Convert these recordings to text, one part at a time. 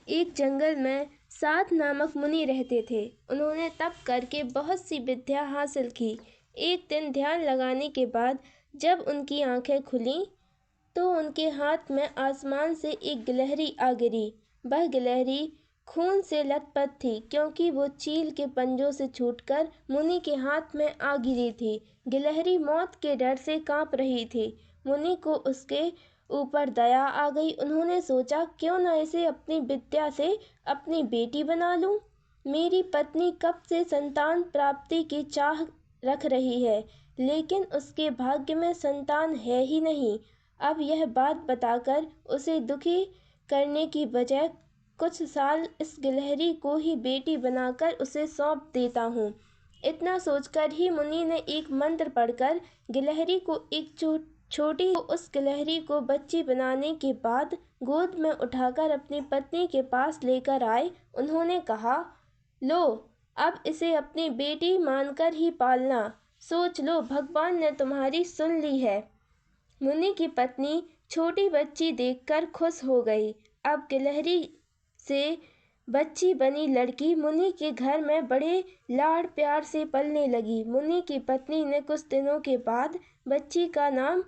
एक जंगल में सात नामक मुनि रहते थे। उन्होंने तप करके बहुत सी विद्या हासिल की। एक दिन ध्यान लगाने के बाद जब उनकी आंखें खुलीं तो उनके हाथ में आसमान से एक गिलहरी आ गिरी। वह गिलहरी खून से लथपथ थी क्योंकि वो चील के पंजों से छूटकर मुनि के हाथ में आ गिरी थी। गिलहरी मौत के डर से कांप रही थी। मुनि को उसके ऊपर दया आ गई। उन्होंने सोचा, क्यों न इसे अपनी विद्या से अपनी बेटी बना लूं। मेरी पत्नी कब से संतान प्राप्ति की चाह रख रही है, लेकिन उसके भाग्य में संतान है ही नहीं। अब यह बात बताकर उसे दुखी करने की बजाय कुछ साल इस गिलहरी को ही बेटी बनाकर उसे सौंप देता हूँ। इतना सोचकर ही मुनि ने एक मंत्र पढ़कर गिलहरी को उस गिलहरी को बच्ची बनाने के बाद गोद में उठाकर अपनी पत्नी के पास लेकर आए। उन्होंने कहा, लो, अब इसे अपनी बेटी मानकर ही पालना। सोच लो, भगवान ने तुम्हारी सुन ली है। मुनि की पत्नी छोटी बच्ची देखकर खुश हो गई। अब गिलहरी से बच्ची बनी लड़की मुनि के घर में बड़े लाड़ प्यार से पलने लगी। मुनि की पत्नी ने कुछ दिनों के बाद बच्ची का नाम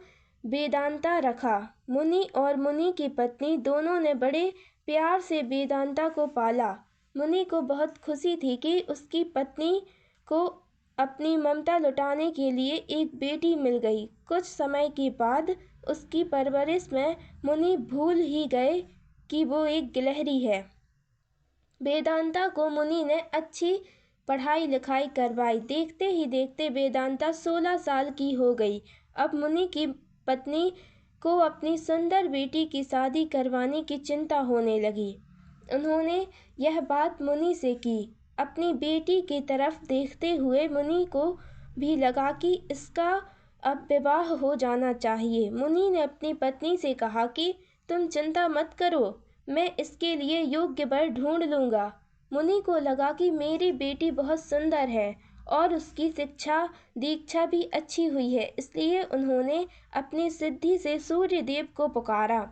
वेदांता रखा। मुनि और मुनि की पत्नी दोनों ने बड़े प्यार से वेदांता को पाला। मुनि को बहुत खुशी थी कि उसकी पत्नी को अपनी ममता लुटाने के लिए एक बेटी मिल गई। कुछ समय के बाद उसकी परवरिश में मुनि भूल ही गए कि वो एक गिलहरी है। वेदांता को मुनि ने अच्छी पढ़ाई लिखाई करवाई। देखते ही देखते वेदांता 16 साल की हो गई। अब मुनि की पत्नी को अपनी सुंदर बेटी की शादी करवाने की चिंता होने लगी। उन्होंने यह बात मुनि से की। अपनी बेटी की तरफ देखते हुए मुनि को भी लगा कि इसका अब विवाह हो जाना चाहिए। मुनि ने अपनी पत्नी से कहा कि तुम चिंता मत करो, मैं इसके लिए योग्य वर ढूंढ लूंगा। मुनि को लगा कि मेरी बेटी बहुत सुंदर है और उसकी शिक्षा दीक्षा भी अच्छी हुई है, इसलिए उन्होंने अपनी सिद्धि से सूर्यदेव को पुकारा।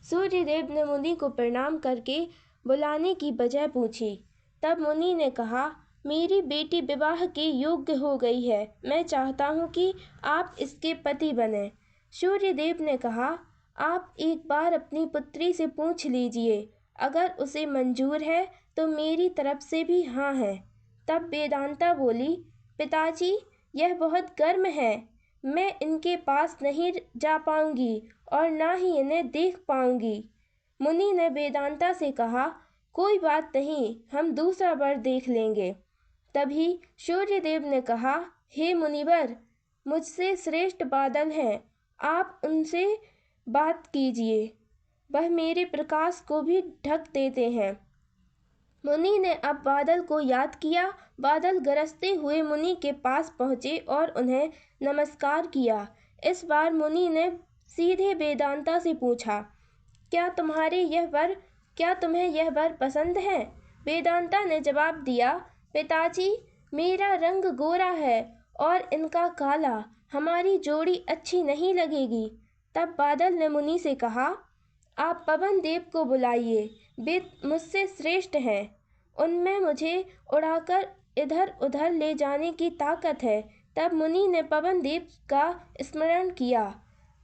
सूर्यदेव ने मुनि को प्रणाम करके बुलाने की वजह पूछी। तब मुनि ने कहा, मेरी बेटी विवाह के योग्य हो गई है। मैं चाहता हूँ कि आप इसके पति बने। सूर्यदेव ने कहा, आप एक बार अपनी पुत्री से पूछ लीजिए। अगर उसे मंजूर है तो मेरी तरफ से भी हाँ है। तब वेदांता बोली, पिताजी, यह बहुत गर्म है। मैं इनके पास नहीं जा पाऊंगी और ना ही इन्हें देख पाऊंगी। मुनि ने वेदांता से कहा, कोई बात नहीं, हम दूसरा वर देख लेंगे। तभी सूर्यदेव ने कहा, हे मुनिवर, मुझसे श्रेष्ठ बादल हैं, आप उनसे बात कीजिए। वह मेरे प्रकाश को भी ढक देते हैं। मुनि ने अब बादल को याद किया। बादल गरजते हुए मुनि के पास पहुँचे और उन्हें नमस्कार किया। इस बार मुनि ने सीधे वेदांता से पूछा, क्या तुम्हें यह वर पसंद है? वेदांता ने जवाब दिया, पिताजी, मेरा रंग गोरा है और इनका काला, हमारी जोड़ी अच्छी नहीं लगेगी। तब बादल ने मुनि से कहा, आप पवन देव को बुलाइए, वे मुझसे श्रेष्ठ हैं। उनमें मुझे उड़ाकर इधर उधर ले जाने की ताकत है। तब मुनि ने पवन देव का स्मरण किया।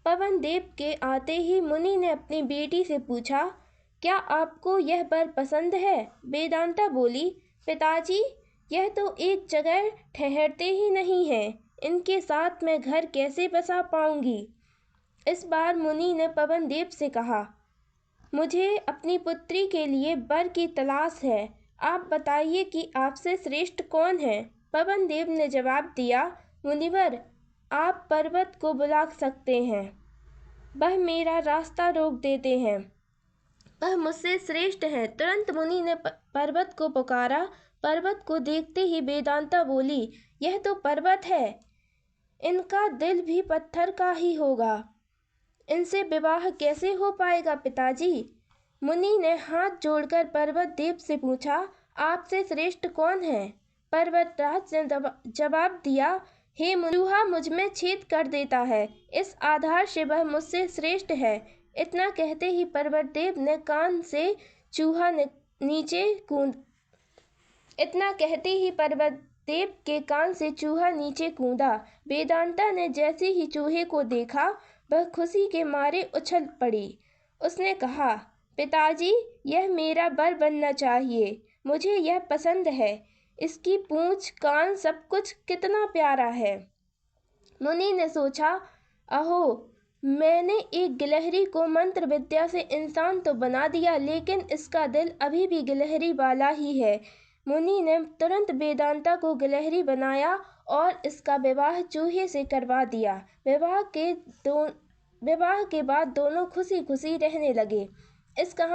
पवन देव के आते ही मुनि ने अपनी बेटी से पूछा, क्या आपको यह वर पसंद है? वेदांता बोली, पिताजी, यह तो एक जगह ठहरते ही नहीं हैं, इनके साथ मैं घर कैसे बसा पाऊंगी? इस बार मुनि ने पवन देव से कहा, मुझे अपनी पुत्री के लिए वर की तलाश है। आप बताइए कि आपसे श्रेष्ठ कौन है? पवन देव ने जवाब दिया, मुनिवर, आप पर्वत को बुला सकते हैं, वह मेरा रास्ता रोक देते हैं, वह मुझसे श्रेष्ठ है। तुरंत मुनि ने पर्वत को पुकारा। पर्वत को देखते ही वेदांता बोली, यह तो पर्वत है, इनका दिल भी पत्थर का ही होगा, इनसे विवाह कैसे हो पाएगा पिताजी? मुनि ने हाथ जोड़कर पर्वत देव से पूछा, आपसे श्रेष्ठ कौन है? पर्वतराज ने जवाब दिया, हे मुनि, चूहा मुझ में छेद कर देता है, इस आधार से वह मुझसे श्रेष्ठ है। इतना कहते ही पर्वत देव ने कान से चूहा नीचे कूद। इतना कहते ही पर्वतदेव के कान से चूहा नीचे कूदा। वेदांता ने जैसे ही चूहे को देखा, वह खुशी के मारे उछल पड़ी। उसने कहा, पिताजी, यह मेरा बर बनना चाहिए। मुझे यह पसंद है। इसकी पूंछ, कान, सब कुछ कितना प्यारा है। मुनि ने सोचा, अहो, मैंने एक गिलहरी को मंत्र विद्या से इंसान तो बना दिया, लेकिन इसका दिल अभी भी गिलहरी वाला ही है। मुनि ने तुरंत वेदांता को गिलहरी बनाया और इसका विवाह चूहे से करवा दिया। विवाह के बाद दोनों खुशी खुशी रहने लगे। इस कहानी